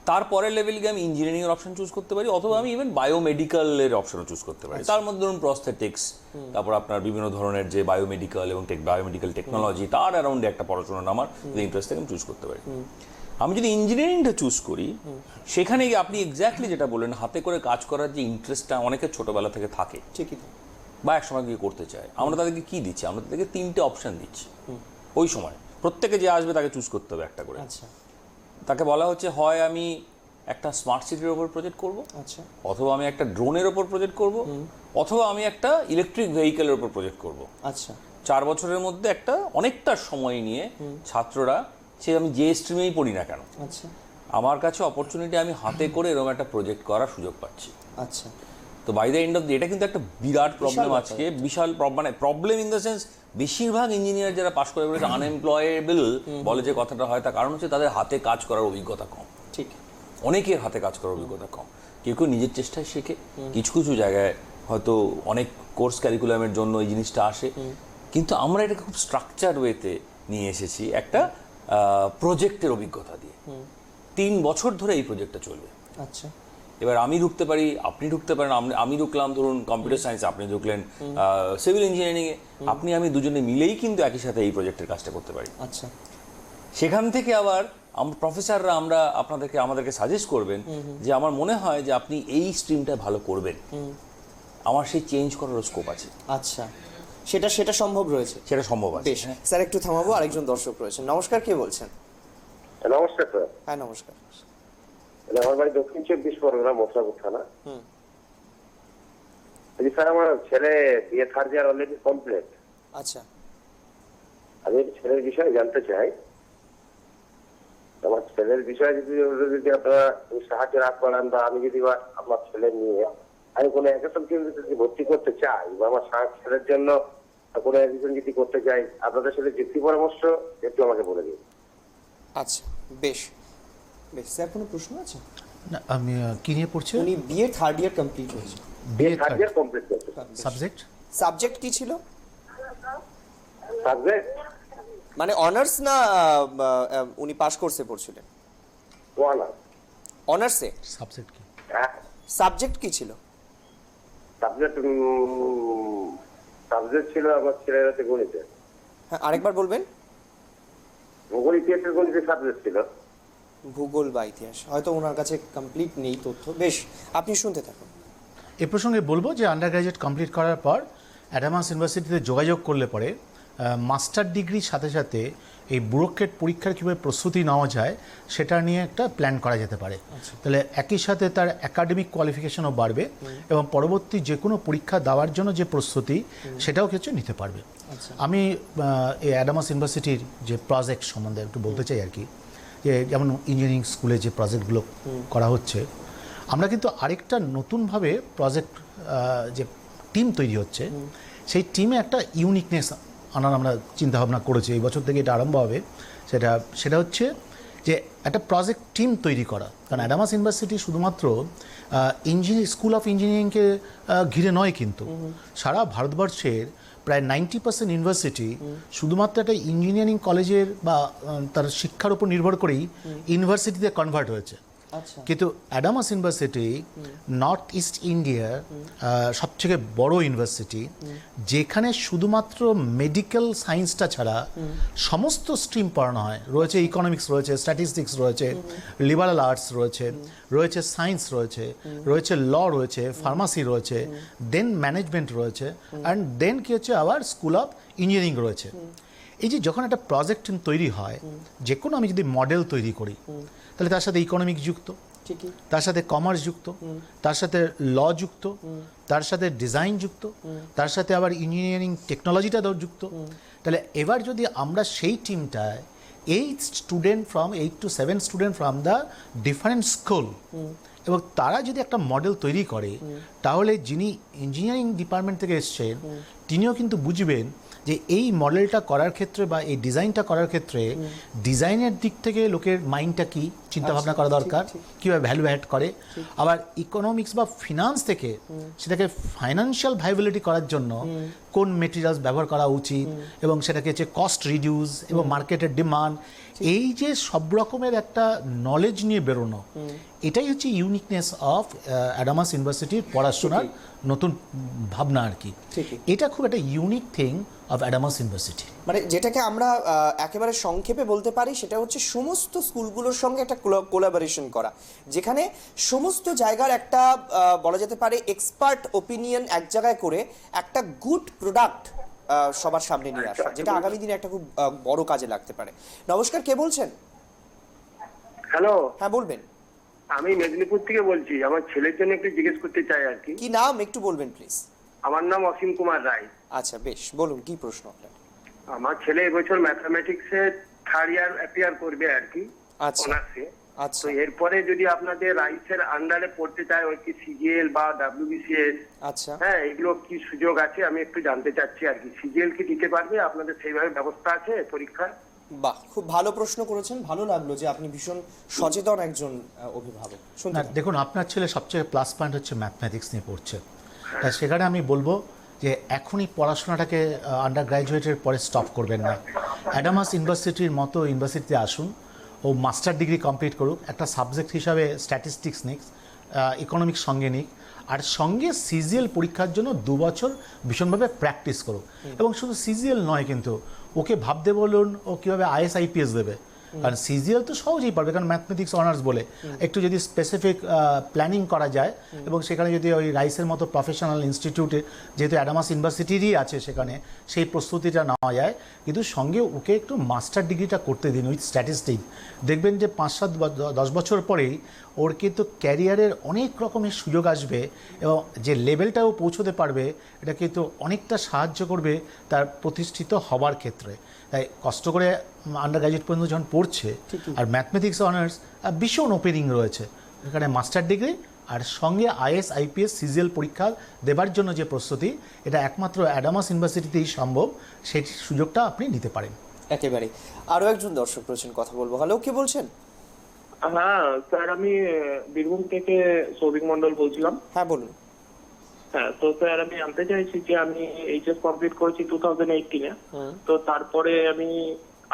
[SPEAKER 7] তারপরের লেভেলে গিয়ে আমি ইঞ্জিনিয়ারিংয়ের অপশন চুজ করতে পারি, অথবা আমি ইভেন বায়োমেডিক্যালের অপশনও চুজ করতে পারি। তার মধ্যে ধরুন প্রস্থেটিক্স, তারপর আপনার বিভিন্ন ধরনের যে বায়োমেডিক্যাল এবং বায়োমেডিক্যাল টেকনোলজি, তার অ্যারাউন্ডে একটা পড়াশোনা আমার ইন্টারেস্ট থেকে আমি চুজ করতে পারি। আমি যদি ইঞ্জিনিয়ারিংটা চুজ করি, সেখানে গিয়ে আপনি এক্স্যাক্টলি যেটা বললেন, হাতে করে কাজ করার যে ইন্টারেস্টটা অনেকের ছোটোবেলা থেকে থাকে, ঠিকই, বা একসময় গিয়ে করতে চায়, আমরা তাদেরকে কী দিচ্ছি? আমরা তাদেরকে 3টে অপশান দিচ্ছি ওই সময়। প্রত্যেকে যে আসবে তাকে চুজ করতে হবে একটা করে। আচ্ছা, তাকে বলা হচ্ছে হয় আমি একটা স্মার্ট সিটির ওপর প্রজেক্ট করব, আচ্ছা, অথবা আমি একটা ড্রোনের ওপর প্রজেক্ট করব, অথবা আমি একটা ইলেকট্রিক ভেহিকেলের ওপর প্রজেক্ট করব। আচ্ছা, 4 বছরের মধ্যে একটা অনেকটা সময় নিয়ে ছাত্ররা, সে আমি যে স্ট্রিমেই পড়ি না কেন, আচ্ছা, আমার কাছে অপরচুনিটি, আমি হাতে করে এরকম একটা প্রজেক্ট করার সুযোগ পাচ্ছি।
[SPEAKER 5] আচ্ছা,
[SPEAKER 7] তো বাই দ্য এন্ড অফ এটা কিন্তু একটা বিরাট প্রবলেম
[SPEAKER 5] ব্যাপার।
[SPEAKER 7] আজকে, বিশাল মানে প্রবলেম ইন দ্য সেন্স, বেশিরভাগ ইঞ্জিনিয়ার যারা পাশ করে বলেছে আনএমপ্লয়েবল বলে যে কথাটা হয়, তার কারণ হচ্ছে তাদের হাতে কাজ করার অভিজ্ঞতা কম।
[SPEAKER 5] ঠিক।
[SPEAKER 7] অনেকের হাতে কাজ করার অভিজ্ঞতা কম, কেউ কেউ নিজের চেষ্টায় শেখে, কিছু কিছু জায়গায় হয়তো অনেক কোর্স ক্যারিকুলামের জন্য এই জিনিসটা আসে, কিন্তু আমরা এটাকে খুব স্ট্রাকচার ওয়েতে নিয়ে এসেছি একটা প্রজেক্টের অভিজ্ঞতা দিয়ে। 3 বছর ধরে এই প্রজেক্টটা চলবে।
[SPEAKER 5] আচ্ছা,
[SPEAKER 7] এবার আমি ঢুকতে পারি, আপনি ঢুকতে পারেন, আমি ঢুকলাম ধরুন কম্পিউটার সায়েন্স, আপনি ঢুকলেন সিভিল ইঞ্জিনিয়ারিংয়ে, আপনি আমি দুজনে মিলেই কিন্তু একই সাথে এই প্রজেক্টের কাজটা করতে পারি।
[SPEAKER 5] আচ্ছা,
[SPEAKER 7] সেখান থেকে আবার প্রফেসররা আমাদেরকে সাজেস্ট করবেন যে আমার মনে হয় যে আপনি এই স্ট্রিমটা ভালো করবেন, আমার সেই চেঞ্জ করার স্কোপ আছে।
[SPEAKER 5] আচ্ছা, সেটা সম্ভব রয়েছে,
[SPEAKER 7] সেটা সম্ভব আছে।
[SPEAKER 5] বেশ। স্যার একটু থামাবো, আরেকজন দর্শক রয়েছেন। নমস্কার, কে বলছেন?
[SPEAKER 9] নমস্কার স্যার।
[SPEAKER 5] হ্যাঁ, নমস্কার।
[SPEAKER 9] আমার বাড়ি দক্ষিণ 24 পরগনা, মথুরাপুর থানা। স্যার, আমার ছেলে বিয়ে থার্ড ইয়ার অলরেডি কমপ্লিট।
[SPEAKER 5] আচ্ছা,
[SPEAKER 9] আমি ছেলের বিষয়ে জানতে চাই, আমার ছেলের বিষয়ে যদি আপনারা সাহায্য না করেন, বা আমি যদি আমার ছেলে নিয়ে আমি কোনো একাডেমিক কেন্দ্রে যদি ভর্তি করতে চাই, বা আমার ছেলের জন্য কোনো একজন যদি করতে চাই, আপনাদের সাথে যুক্তি পরামর্শ একটু আমাকে বলে দিন।
[SPEAKER 5] আচ্ছা, বেশ বেশ। স্যার, কোনো প্রশ্ন আছে?
[SPEAKER 6] না, আমি কি নিয়ে পড়ছি?
[SPEAKER 5] উনি বিএ থার্ড ইয়ার কমপ্লিট হয়েছে।
[SPEAKER 6] বিএ
[SPEAKER 9] থার্ড ইয়ার কমপ্লিট করতে
[SPEAKER 6] সাবজেক্ট
[SPEAKER 5] সাবজেক্ট কি ছিল?
[SPEAKER 9] সাবজেক্ট
[SPEAKER 5] মানে অনার্স না উনি পাস কোর্সে পড়ছিলেন? অনার্সে।
[SPEAKER 6] সাবজেক্ট কি?
[SPEAKER 5] সাবজেক্ট কি ছিল?
[SPEAKER 9] সাবজেক্ট ছিল আমার ছেলের হাতে গণিতে।
[SPEAKER 5] হ্যাঁ, আরেকবার বলবেন।
[SPEAKER 9] ভূগোল ইতিহাসের গণিতের সাবজেক্ট ছিল।
[SPEAKER 5] ভূগোল বা ইতিহাস, হয়তো ওনার কাছে কমপ্লিট নেই তথ্য। বেশ, আপনি শুনতে থাকুন।
[SPEAKER 6] এ প্রসঙ্গে বলবো যে আন্ডার গ্র্যাজুয়েট কমপ্লিট করার পর অ্যাডামাস ইউনিভার্সিটিতে যোগাযোগ করলে পরে মাস্টার ডিগ্রির সাথে সাথে এই ব্যুরোক্রেট পরীক্ষার কীভাবে প্রস্তুতি নেওয়া যায় সেটা নিয়ে একটা প্ল্যান করা যেতে পারে। তাহলে একই সাথে তার একাডেমিক কোয়ালিফিকেশনও বাড়বে এবং পরবর্তী যে কোনো পরীক্ষা দেওয়ার জন্য যে প্রস্তুতি সেটাও কিছু নিতে পারবে। আমি এই অ্যাডামাস ইউনিভার্সিটির যে প্রজেক্ট সম্বন্ধে একটু বলতে চাই আর কি, যে যেমন ইঞ্জিনিয়ারিং স্কুলে যে প্রজেক্টগুলো করা হচ্ছে, আমরা কিন্তু আরেকটা নতুনভাবে প্রজেক্ট যে টিম তৈরি হচ্ছে, সেই টিমে একটা ইউনিকনেস আনার আমরা চিন্তাভাবনা করেছি। এই বছর থেকে এটা আরম্ভ হবে। সেটা হচ্ছে যে একটা প্রজেক্ট টিম তৈরি করা। কারণ অ্যাডামাস ইউনিভার্সিটি শুধুমাত্র স্কুল অফ ইঞ্জিনিয়ারিংকে ঘিরে নয়, কিন্তু সারা ভারতবর্ষের প্রায় 90% ইউনিভার্সিটি শুধুমাত্র একটা ইঞ্জিনিয়ারিং কলেজের বা তার শিক্ষার উপর নির্ভর করেই ইউনিভার্সিটিতে কনভার্ট হয়েছে। কিন্তু অ্যাডামাস ইউনিভার্সিটি নর্থ ইস্ট ইন্ডিয়ার সবথেকে বড় ইউনিভার্সিটি, যেখানে শুধুমাত্র মেডিকেল সায়েন্সটা ছাড়া সমস্ত স্ট্রিম পড়ানো হয়। রয়েছে ইকোনমিক্স, রয়েছে স্ট্যাটিস্টিক্স, রয়েছে লিবারাল আর্টস, রয়েছে সায়েন্স, রয়েছে ল, রয়েছে ফার্মাসি, রয়েছে দেন ম্যানেজমেন্ট, রয়েছে অ্যান্ড দেন কি হচ্ছে আবার স্কুল অফ ইঞ্জিনিয়ারিং রয়েছে। এই যে যখন একটা প্রজেক্ট তৈরি হয়, যে কোনো আমি যদি মডেল তৈরি করি, তাহলে তার সাথে ইকোনমিক্স যুক্ত, তার সাথে কমার্স যুক্ত, তার সাথে ল যুক্ত, তার সাথে ডিজাইন যুক্ত, তার সাথে আবার ইঞ্জিনিয়ারিং টেকনোলজিটা যুক্ত। তাহলে এবার যদি আমরা সেই টিমটায় 8 to 7 student from the different school, এবং তারা যদি একটা মডেল তৈরি করে, তাহলে যিনি ইঞ্জিনিয়ারিং ডিপার্টমেন্ট থেকে এসছেন তিনিও কিন্তু বুঝবেন যে এই মডেলটা করার ক্ষেত্রে বা এই ডিজাইনটা করার ক্ষেত্রে ডিজাইনের দিক থেকে লোকের মাইন্ডটা কী চিন্তাভাবনা করা দরকার, কীভাবে ভ্যালু অ্যাড করে। আবার ইকোনমিক্স বা ফিনান্স থেকে সেটাকে ফাইন্যান্সিয়াল ভাইবিলিটি করার জন্য কোন মেটেরিয়ালস ব্যবহার করা উচিত, এবং সেটাকে হচ্ছে কস্ট রিডিউস এবং মার্কেটের ডিমান্ড, এই যে সব রকমের একটা নলেজ নিয়ে বেরোনো, এটাই হচ্ছে ইউনিকনেস অফ অ্যাডামাস ইউনিভার্সিটির পড়াশোনার নতুন ভাবনা আর কি। এটা খুব একটা unique thing of Adamas university.
[SPEAKER 5] মানে যেটাকে আমরা একেবারে সংক্ষেপে বলতে পারি সেটা হচ্ছে সমস্ত স্কুলগুলোর সঙ্গে একটা কোলাবোরেশন করা, যেখানে সমস্ত জায়গার একটা বলা যেতে পারে এক্সপার্ট ওপিনিয়ন এক জায়গায় করে একটা গুড প্রোডাক্ট সবার সামনে নিয়ে আসা, যেটা আগামী দিনে একটা খুব বড় কাজে লাগতে পারে। নমস্কার, কে বলছেন?
[SPEAKER 9] হ্যালো।
[SPEAKER 5] হ্যাঁ, বলবেন।
[SPEAKER 9] আমি মেদিনীপুর থেকে বলছি, আমার ছেলের জন্য একটু জিজ্ঞেস করতে চাই আর কি।
[SPEAKER 5] কি নাম একটু বলবেন প্লিজ?
[SPEAKER 9] আমার নাম অসীম কুমার রায়।
[SPEAKER 5] আচ্ছা, বেশ, বলুন কি প্রশ্ন আপনার?
[SPEAKER 9] আমার ছেলে এবছর ম্যাথামেটিক্সে থার্ড ইয়ার অ্যাপিয়ার করবে আর কি,
[SPEAKER 5] আচ্ছা,
[SPEAKER 9] অনার্সে।
[SPEAKER 5] আচ্ছা।
[SPEAKER 9] তো এরপরে যদি আপনাদের রাইসের আন্ডারে পড়তে চায় ওই কি সিজিএল বা ডাব্লিউবিসিএস,
[SPEAKER 5] আচ্ছা।
[SPEAKER 9] হ্যাঁ এগুলো কি সুযোগ আছে আমি একটু জানতে চাচ্ছি আর কি। সিজিএল কি দিতে পারবে? আপনাদের সেইভাবে ব্যবস্থা আছে পরীক্ষার?
[SPEAKER 5] বাহ, খুব ভালো প্রশ্ন করেছেন। ভালো লাগলো যে আপনি ভীষণ সচেতন একজন অভিভাবক। শুনতে
[SPEAKER 6] না
[SPEAKER 5] থাকুন।
[SPEAKER 6] দেখুন, আপনার ছেলে সবচেয়ে প্লাস পয়েন্ট হচ্ছে ম্যাথমেটিক্স নিয়ে পড়ছে, তাই সেখানে আমি বলবো যে এখনই পড়াশোনাটাকে আন্ডার গ্র্যাজুয়েটের পরে স্টপ করবেন না। অ্যাডামাস ইউনিভার্সিটির মতো ইউনিভার্সিটিতে আসুন, ও মাস্টার ডিগ্রি কমপ্লিট করুক, একটা সাবজেক্ট হিসাবে স্ট্যাটিস্টিক্স নিক, ইকোনমিক্স সঙ্গে নিক, আর সঙ্গে সিজিএল পরীক্ষার জন্য 2 বছর ভীষণভাবে প্র্যাকটিস করুক। এবং শুধু সিজিএল নয়, কিন্তু ওকে ভাবতে বলুন ও কীভাবে IAS-IPS দেবে, কারণ সিজিএল তো সহজেই পারবে, কারণ ম্যাথমেটিক্স অনার্স বলে। একটু যদি স্পেসিফিক প্ল্যানিং করা যায় এবং সেখানে যদি ওই রাইসের মতো প্রফেশনাল ইনস্টিটিউটে, যেহেতু অ্যাডামাস ইউনিভার্সিটিরই আছে সেখানে, সেই প্রস্তুতিটা নেওয়া যায়। কিন্তু সঙ্গে ওকে একটু মাস্টার ডিগ্রিটা করতে দিন উইথ স্ট্যাটিস্টিক। দেখবেন যে 5-7-10 বছর পরেই ওর কিন্তু ক্যারিয়ারের অনেক রকমের সুযোগ আসবে, এবং যে লেভেলটাও পৌঁছতে পারবে এটা কিন্তু অনেকটা সাহায্য করবে তার প্রতিষ্ঠিত হবার ক্ষেত্রে। তাই কষ্ট করে আন্ডার গ্র্যাজুয়েট পর্যন্ত যখন পড়ছে, আর ম্যাথমেটিক্স অনার্স ভীষণ ওপেনিং রয়েছে, এখানে মাস্টার ডিগ্রি আর সঙ্গে IAS-IPS সিজিএল পরীক্ষা দেবার জন্য যে প্রস্তুতি, এটা একমাত্র অ্যাডামাস ইউনিভার্সিটিতেই সম্ভব। সেই সুযোগটা আপনি নিতে পারেন।
[SPEAKER 5] একেবারে। আরো একজন দর্শক রয়েছেন, কথা বলবো। হ্যালো, কে বলছেন?
[SPEAKER 8] হ্যাঁ স্যার, আমি বীরভূম থেকে সৌভিক মন্ডল বলছিলাম।
[SPEAKER 5] হ্যাঁ বলুন।
[SPEAKER 8] হ্যাঁ, তো স্যার আমি জানতে চাইছি যে আমি এইচএস কমপ্লিট করেছি 2018-এ। তো তারপরে আমি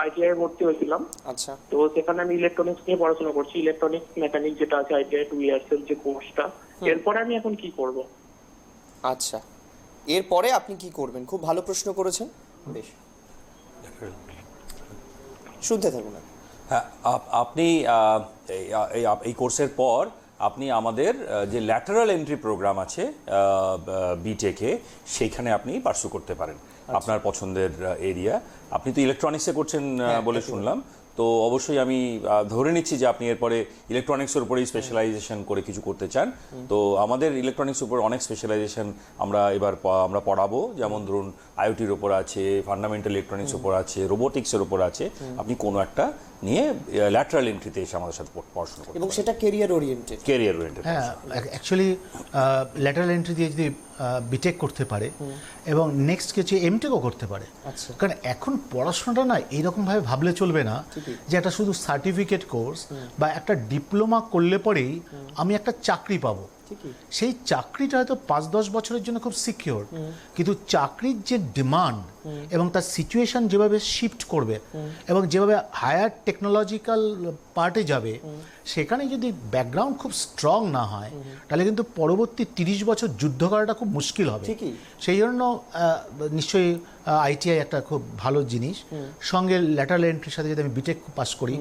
[SPEAKER 8] ITI ভর্তি হয়েছিলাম।
[SPEAKER 5] আচ্ছা।
[SPEAKER 8] তো সেখানে আমি ইলেকট্রনিক্স নিয়ে পড়াশোনা করছি, ইলেকট্রনিক্স মেকানিক যেটা আছে ITI 2 ইয়ার্সের যে কোর্সটা। এরপরে আমি এখন কি করব?
[SPEAKER 5] আচ্ছা, এরপরে আপনি কি করবেন? খুব ভালো প্রশ্ন করেছেন। বেশ, শুনতে থাকুন।
[SPEAKER 7] হ্যাঁ, আপনি এই কোর্সের পর আপনি আমাদের যে ল্যাটারাল এন্ট্রি প্রোগ্রাম আছে বিটেকে, সেইখানে আপনি পার্সু করতে পারেন আপনার পছন্দের এরিয়া। আপনি তো ইলেকট্রনিক্সে করছেন বলে শুনলাম, তো অবশ্যই আমি ধরে নিচ্ছি যে আপনি এরপরে ইলেকট্রনিক্সের উপরেই স্পেশালাইজেশন করে কিছু করতে চান। তো আমাদের ইলেকট্রনিক্স উপর অনেক স্পেশালাইজেশন আমরা পড়াবো, যেমন ধরুন আইওটির উপর আছে, ফান্ডামেন্টাল ইলেকট্রনিক্স উপর আছে, রোবোটিক্সের উপর আছে। আপনি কোনো একটা নিয়ে ল্যাটারাল এন্ট্রিতে এসে আমাদের সাথে পড়াশোনা করতে
[SPEAKER 5] এবং
[SPEAKER 7] পারেন।
[SPEAKER 5] সেটা ক্যারিয়ার ওরিয়েন্টেড।
[SPEAKER 6] হ্যাঁ, অ্যাকচুয়ালি ল্যাটারাল এন্ট্রি দিয়ে যদি বিটেক করতে পারে এবং নেক্সট কিছু এমটেকও করতে পারে। কারণ এখন পড়াশোনাটা না এইরকমভাবে ভাবলে চলবে না যে একটা শুধু সার্টিফিকেট কোর্স বা একটা ডিপ্লোমা করলে পরেই আমি একটা চাকরি পাবো। সেই চাকরিটা হয়তো 5-10 বছরের জন্য খুব সিকিউর, কিন্তু চাকরির যে ডিমান্ড এবং তার সিচুয়েশন যেভাবে শিফট করবে এবং যেভাবে হায়ার টেকনোলজিক্যাল পার্টে যাবে, সেখানে যদি ব্যাকগ্রাউন্ড খুব স্ট্রং না হয় তাহলে কিন্তু পরবর্তী 30 বছর যুদ্ধ করাটা খুব মুশকিল হবে। সেই জন্য নিশ্চয়ই ITI একটা খুব ভালো জিনিস। সঙ্গে ল্যাটারাল এন্ট্রির সাথে যদি আমি বিটেক পাস করি,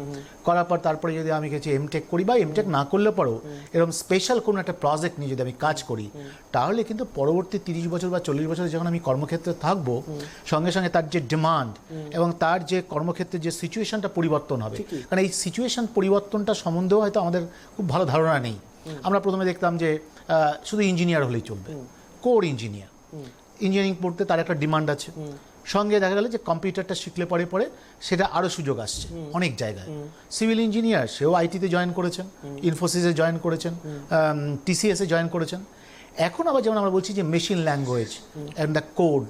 [SPEAKER 6] করার পর তারপরে যদি আমি কিছু এমটেক করি বা এমটেক না করলে পরেও এরকম স্পেশাল কোনো একটা প্রজেক্ট নিয়ে যদি আমি কাজ করি, তাহলে কিন্তু পরবর্তী 30 বছর বা 40 বছরে যখন আমি কর্মক্ষেত্রে থাকবো, সঙ্গে সঙ্গে তার যে ডিমান্ড এবং তার যে কর্মক্ষেত্রের যে সিচুয়েশনটা পরিবর্তন হবে। কারণ এই সিচুয়েশন পরিবর্তনটা সম্বন্ধেও হয়তো আমাদের খুব ভালো ধারণা নেই। আমরা প্রথমে দেখতাম যে শুধু ইঞ্জিনিয়ার হলেই চলবে, কোর ইঞ্জিনিয়ারিং পড়তে তার একটা ডিমান্ড আছে। সঙ্গে দেখা গেল যে কম্পিউটারটা শিখলে পরে পরে সেটা আরও সুযোগ আসছে অনেক জায়গায়। সিভিল ইঞ্জিনিয়ার, সেও আইটিতে জয়েন করেছেন, ইনফোসিসে জয়েন করেছেন, TCS-এ জয়েন করেছেন। এখন আবার যেমন আমরা বলছি যে machine language and the code,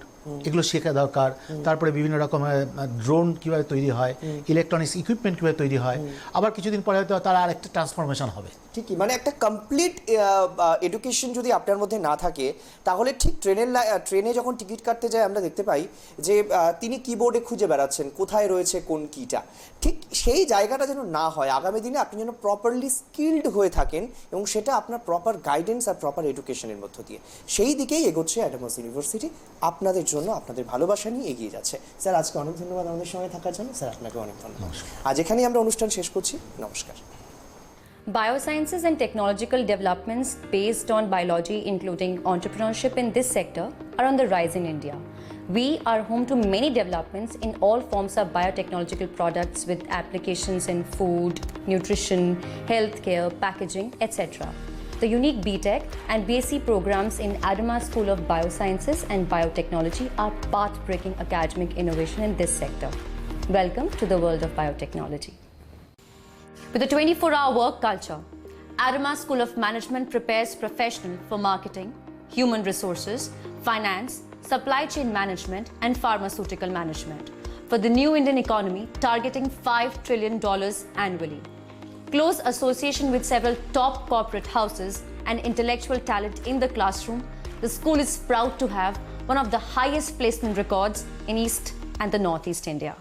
[SPEAKER 6] এগুলো শেখা দরকার। তারপরে বিভিন্ন রকমের ড্রোন কীভাবে তৈরি হয়, ইলেকট্রনিক্স ইকুইপমেন্ট কীভাবে তৈরি হয়, আবার কিছুদিন পরে হয়তো তার আর একটা ট্রান্সফরমেশন হবে।
[SPEAKER 5] ঠিকই, মানে একটা কমপ্লিট এডুকেশন যদি আপনার মধ্যে না থাকে, তাহলে ঠিক ট্রেনে যখন টিকিট কাটতে যায় আমরা দেখতে পাই যে তিনি কিবোর্ডে খুঁজে বেড়াচ্ছেন কোথায় রয়েছে কোন কিটা। ঠিক সেই জায়গাটা যেন না হয়, আগামী দিনে আপনি যেন প্রপারলি স্কিলড হয়ে থাকেন এবং সেটা আপনার প্রপার গাইডেন্স আর প্রপার এডুকেশনের মধ্য দিয়ে। সেই দিকেই এগোচ্ছে অ্যাডামাস ইউনিভার্সিটি। আপনাদের জন্য, আপনাদের ভালোবাসা নিয়ে এগিয়ে যাচ্ছে। স্যার, আজকে অনেক ধন্যবাদ আমাদের সঙ্গে থাকার জন্য। স্যার, আপনাকে অনেক ধন্যবাদ। আজ এখানেই আমরা অনুষ্ঠান শেষ করছি। নমস্কার।
[SPEAKER 1] Biosciences and technological developments based on biology, including entrepreneurship in this sector, are on the rise in India. We are home to many developments in all forms of biotechnological products with applications in food, nutrition, healthcare, packaging, etc. The unique BTech and BSc programs in Adama School of Biosciences and Biotechnology are path-breaking academic innovation in this sector. Welcome to the world of biotechnology. With a 24-hour work culture, Adama School of Management prepares professionals for marketing, human resources, finance, supply chain management, and pharmaceutical management for the new Indian economy targeting $5 trillion annually. Close association with several top corporate houses and intellectual talent in the classroom, the school is proud to have one of the highest placement records in East and the Northeast India.